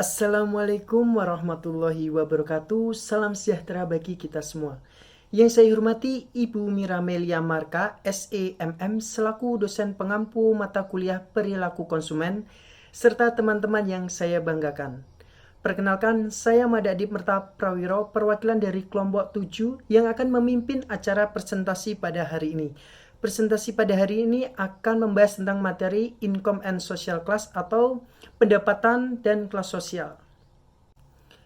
Assalamualaikum warahmatullahi wabarakatuh. Salam sejahtera bagi kita semua. Yang saya hormati Ibu Miramelia Marka, SEMM, selaku dosen pengampu mata kuliah perilaku konsumen, serta teman-teman yang saya banggakan. Perkenalkan, saya Mada Adib Mertap Prawiro, perwakilan dari kelompok 7 yang akan memimpin acara presentasi pada hari ini. Presentasi pada hari ini akan membahas tentang materi Income and Social Class atau pendapatan dan kelas sosial.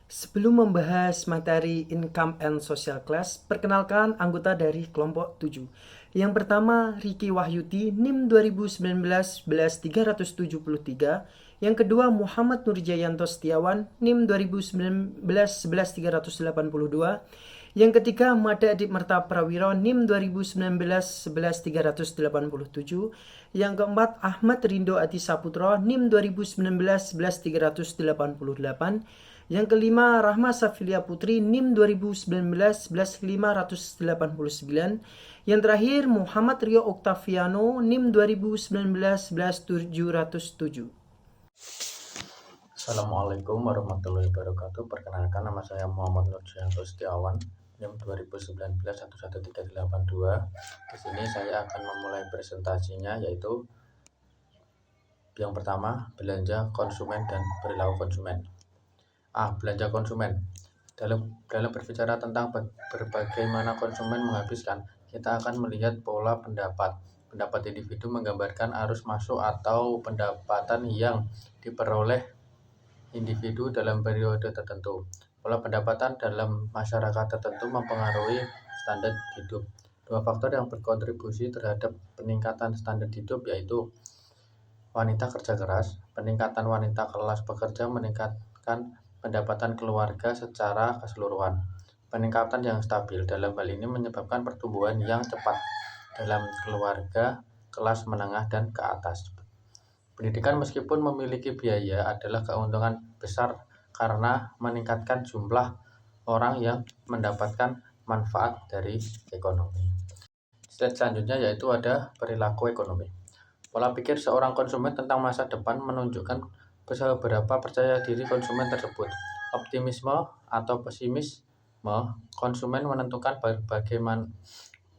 Sebelum membahas materi Income and Social Class, perkenalkan anggota dari kelompok 7. Yang pertama, Riki Wahyudi, NIM 2019-11373. Yang kedua, Muhammad Nurjayanto Setiawan, NIM 2019-11382. Yang ketiga, Mada Adib Merta Prawiro, NIM 2019-11387. Yang keempat, Ahmad Rindo Adi Saputro, NIM 2019-11388. Yang kelima, Rahma Safilia Putri, NIM 2019-11589. Yang terakhir, Muhammad Rio Oktaviano, NIM 2019-11707. Assalamualaikum warahmatullahi wabarakatuh. Perkenalkan, nama saya Muhammad Nurjayanto Setiawan, NIM 2019-11382. Di sini saya akan memulai presentasinya, yaitu yang pertama, belanja konsumen dan perilaku konsumen. Belanja konsumen. Dalam berbicara tentang bagaimana konsumen menghabiskan, kita akan melihat pola pendapat. Pendapat individu menggambarkan arus masuk atau pendapatan yang diperoleh individu dalam periode tertentu. Pola pendapatan dalam masyarakat tertentu mempengaruhi standar hidup. Dua faktor yang berkontribusi terhadap peningkatan standar hidup yaitu wanita kerja keras. Peningkatan wanita kelas pekerja meningkatkan pendapatan keluarga secara keseluruhan. Peningkatan yang stabil dalam hal ini menyebabkan pertumbuhan yang cepat dalam keluarga kelas menengah dan ke atas. Pendidikan meskipun memiliki biaya adalah keuntungan besar karena meningkatkan jumlah orang yang mendapatkan manfaat dari ekonomi. Slide selanjutnya yaitu ada perilaku ekonomi. Pola pikir seorang konsumen tentang masa depan menunjukkan seberapa percaya diri konsumen tersebut. Optimisme atau pesimisme konsumen menentukan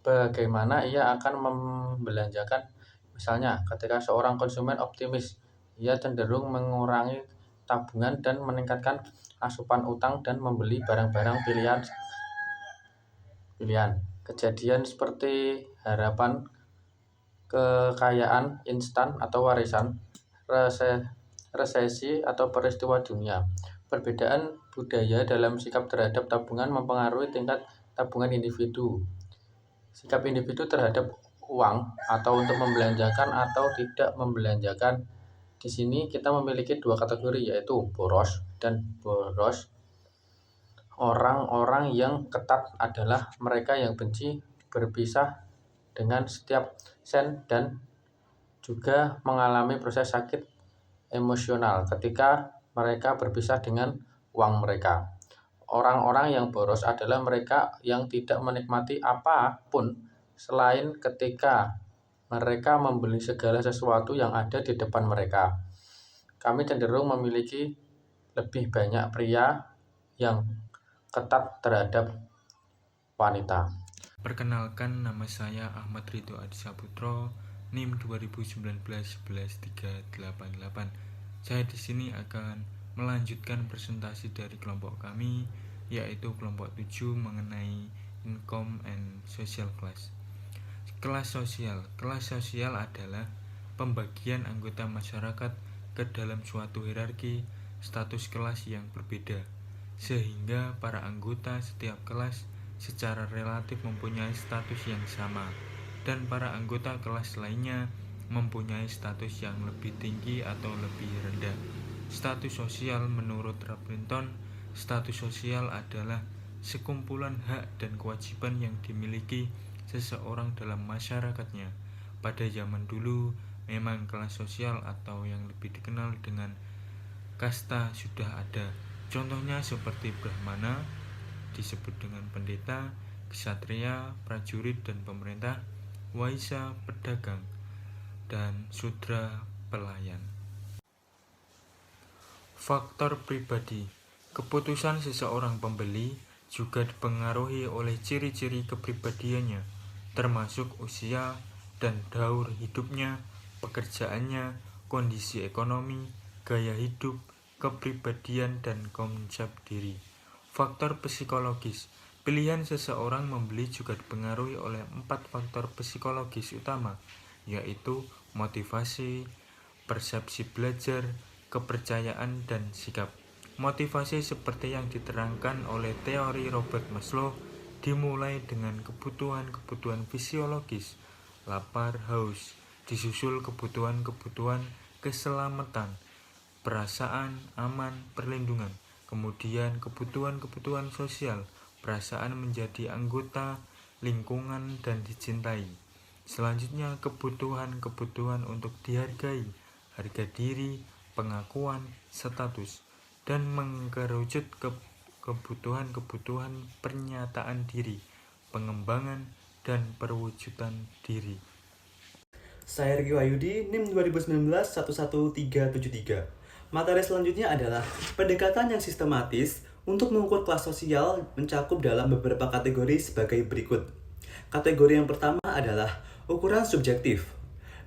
bagaimana ia akan membelanjakan. Misalnya, ketika seorang konsumen optimis, ia cenderung mengurangi tabungan dan meningkatkan asupan utang dan membeli barang-barang pilihan. Kejadian seperti harapan kekayaan instan atau warisan, resesi atau peristiwa dunia. Perbedaan budaya dalam sikap terhadap tabungan mempengaruhi tingkat tabungan individu. Sikap individu terhadap uang atau untuk membelanjakan atau tidak membelanjakan. Di sini kita memiliki dua kategori yaitu boros dan boros. Orang-orang yang ketat adalah mereka yang benci berpisah dengan setiap sen dan juga mengalami proses sakit emosional ketika mereka berpisah dengan uang mereka. Orang-orang yang boros adalah mereka yang tidak menikmati apapun selain ketika mereka membeli segala sesuatu yang ada di depan mereka. Kami cenderung memiliki lebih banyak pria yang ketat terhadap wanita. Perkenalkan, nama saya Ahmad Ridho Adi Saputro, NIM 2019-11388. Saya di sini akan melanjutkan presentasi dari kelompok kami, yaitu kelompok 7 mengenai Income and Social Class. Kelas sosial. Kelas sosial adalah pembagian anggota masyarakat ke dalam suatu hierarki status kelas yang berbeda, sehingga para anggota setiap kelas secara relatif mempunyai status yang sama, dan para anggota kelas lainnya mempunyai status yang lebih tinggi atau lebih rendah. Status sosial menurut Rabinton, status sosial adalah sekumpulan hak dan kewajiban yang dimiliki seseorang dalam masyarakatnya. Pada zaman dulu, memang kelas sosial atau yang lebih dikenal dengan kasta sudah ada. Contohnya seperti Brahmana disebut dengan pendeta, ksatria, prajurit dan pemerintah, waisya pedagang, dan sudra pelayan. Faktor pribadi. Keputusan seseorang pembeli juga dipengaruhi oleh ciri-ciri kepribadiannya, termasuk usia dan daur hidupnya, pekerjaannya, kondisi ekonomi, gaya hidup, kepribadian, dan konsep diri. Faktor psikologis. Pilihan seseorang membeli juga dipengaruhi oleh 4 faktor psikologis utama, yaitu motivasi, persepsi belajar, kepercayaan, dan sikap. Motivasi seperti yang diterangkan oleh teori Robert Maslow dimulai dengan kebutuhan-kebutuhan fisiologis, lapar, haus, disusul kebutuhan-kebutuhan keselamatan, perasaan, aman, perlindungan, kemudian kebutuhan-kebutuhan sosial, perasaan menjadi anggota lingkungan dan dicintai. Selanjutnya kebutuhan-kebutuhan untuk dihargai, harga diri, pengakuan, status, dan mengerucut ke kebutuhan-kebutuhan pernyataan diri, pengembangan, dan perwujudan diri. Saya Riki Wahyudi, NIM 2019-11373. Materi selanjutnya adalah pendekatan yang sistematis untuk mengukur kelas sosial mencakup dalam beberapa kategori sebagai berikut. Kategori yang pertama adalah ukuran subjektif.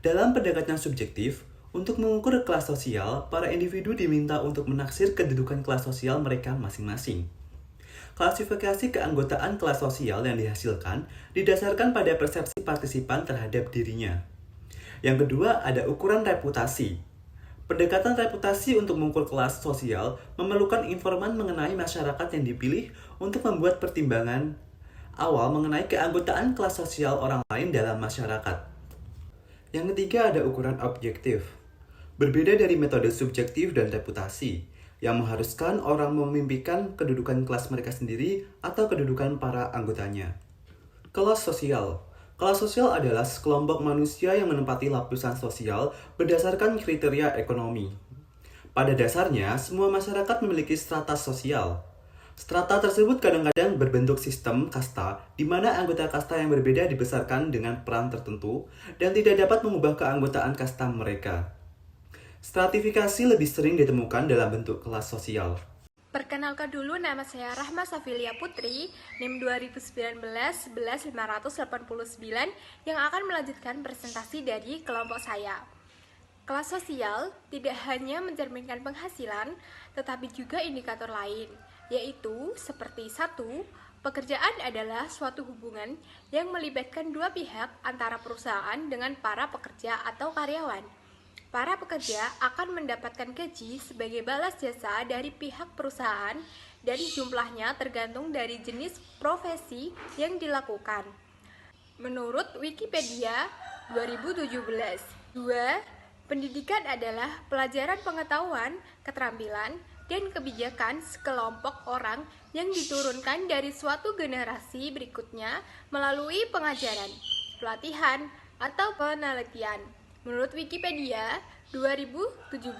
Dalam pendekatan subjektif, untuk mengukur kelas sosial, para individu diminta untuk menaksir kedudukan kelas sosial mereka masing-masing. Klasifikasi keanggotaan kelas sosial yang dihasilkan didasarkan pada persepsi partisipan terhadap dirinya. Yang kedua, ada ukuran reputasi. Pendekatan reputasi untuk mengukur kelas sosial memerlukan informan mengenai masyarakat yang dipilih untuk membuat pertimbangan awal mengenai keanggotaan kelas sosial orang lain dalam masyarakat. Yang ketiga, ada ukuran objektif. Berbeda dari metode subjektif dan reputasi, yang mengharuskan orang memimpikan kedudukan kelas mereka sendiri atau kedudukan para anggotanya. Kelas sosial. Kelas sosial adalah sekelompok manusia yang menempati lapisan sosial berdasarkan kriteria ekonomi. Pada dasarnya, semua masyarakat memiliki strata sosial. Strata tersebut kadang-kadang berbentuk sistem kasta, di mana anggota kasta yang berbeda dibesarkan dengan peran tertentu dan tidak dapat mengubah keanggotaan kasta mereka. Stratifikasi lebih sering ditemukan dalam bentuk kelas sosial. Perkenalkan dulu, nama saya Rahma Safilia Putri, NIM 2019-11589 yang akan melanjutkan presentasi dari kelompok saya. Kelas sosial tidak hanya mencerminkan penghasilan, tetapi juga indikator lain, yaitu seperti 1. Pekerjaan adalah suatu hubungan yang melibatkan dua pihak antara perusahaan dengan para pekerja atau karyawan. Para pekerja akan mendapatkan gaji sebagai balas jasa dari pihak perusahaan dan jumlahnya tergantung dari jenis profesi yang dilakukan. Menurut Wikipedia 2017. 2. Pendidikan adalah pelajaran pengetahuan, keterampilan, dan kebijakan sekelompok orang yang diturunkan dari suatu generasi berikutnya melalui pengajaran, pelatihan, atau penelitian. Menurut Wikipedia 2017.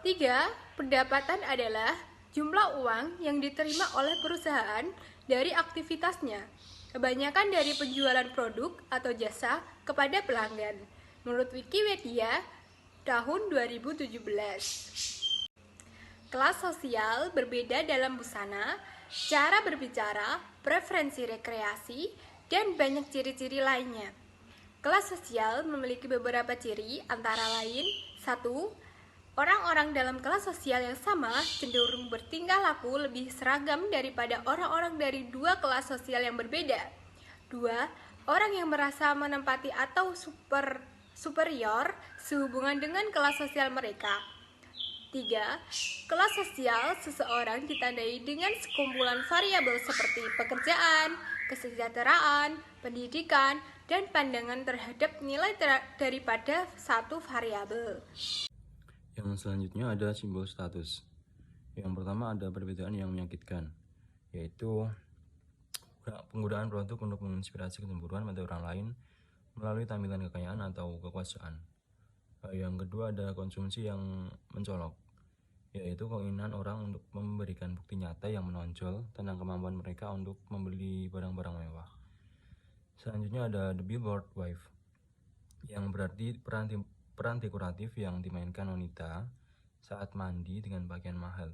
3. Pendapatan adalah jumlah uang yang diterima oleh perusahaan dari aktivitasnya, kebanyakan dari penjualan produk atau jasa kepada pelanggan. Menurut Wikipedia tahun 2017. Kelas sosial berbeda dalam busana, cara berbicara, preferensi rekreasi, dan banyak ciri-ciri lainnya. Kelas sosial memiliki beberapa ciri, antara lain 1. Orang-orang dalam kelas sosial yang sama cenderung bertingkah laku lebih seragam daripada orang-orang dari dua kelas sosial yang berbeda. 2. Orang yang merasa menempati atau superior sehubungan dengan kelas sosial mereka. 3. Kelas sosial seseorang ditandai dengan sekumpulan variabel seperti pekerjaan, kesejahteraan, pendidikan, dan pandangan terhadap nilai daripada satu variabel. Yang selanjutnya ada simbol status. Yang pertama ada perbedaan yang menyakitkan, yaitu penggunaan produk untuk menginspirasi kecemburuan pada orang lain melalui tampilan kekayaan atau kekuasaan. Yang kedua ada konsumsi yang mencolok, yaitu keinginan orang untuk memberikan bukti nyata yang menonjol tentang kemampuan mereka untuk membeli barang-barang mewah. Selanjutnya ada the billboard wife, yang berarti peran dekoratif yang dimainkan wanita saat mandi dengan pakaian mahal.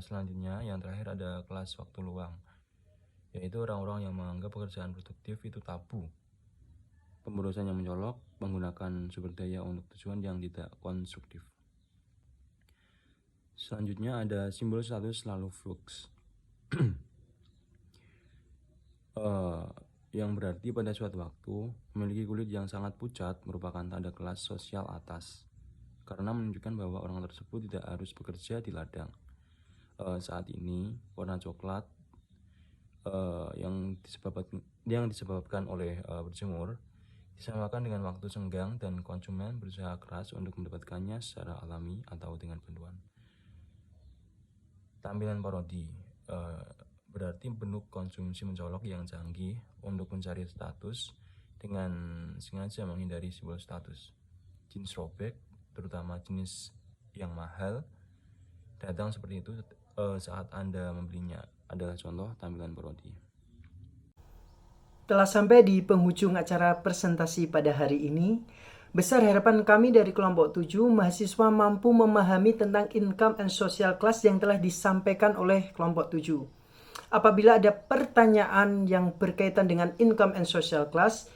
Selanjutnya yang terakhir ada kelas waktu luang, yaitu orang-orang yang menganggap pekerjaan produktif itu tabu. Pemborosan yang mencolok, menggunakan sumber daya untuk tujuan yang tidak konstruktif. Selanjutnya ada simbol status selalu flux. Yang berarti pada suatu waktu memiliki kulit yang sangat pucat merupakan tanda kelas sosial atas, karena menunjukkan bahwa orang tersebut tidak harus bekerja di ladang. Saat ini warna coklat yang disebabkan oleh berjemur disamakan dengan waktu senggang, dan konsumen berusaha keras untuk mendapatkannya secara alami atau dengan bantuan. Tampilan parodi berarti bentuk konsumsi mencolok yang canggih untuk mencari status dengan sengaja menghindari simbol status. Jeans robek, terutama jenis yang mahal, datang seperti itu saat Anda membelinya, adalah contoh tampilan parodi. Telah sampai di penghujung acara presentasi pada hari ini. Besar harapan kami dari kelompok 7, mahasiswa mampu memahami tentang income and social class yang telah disampaikan oleh kelompok 7. Apabila ada pertanyaan yang berkaitan dengan income and social class,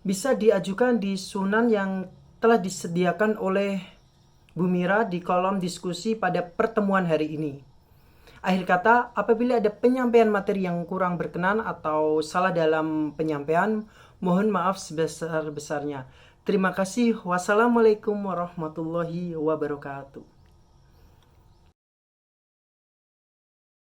bisa diajukan di sunan yang telah disediakan oleh Bu Mira di kolom diskusi pada pertemuan hari ini. Akhir kata, apabila ada penyampaian materi yang kurang berkenan atau salah dalam penyampaian, mohon maaf sebesar-besarnya. Terima kasih. Wassalamualaikum warahmatullahi wabarakatuh.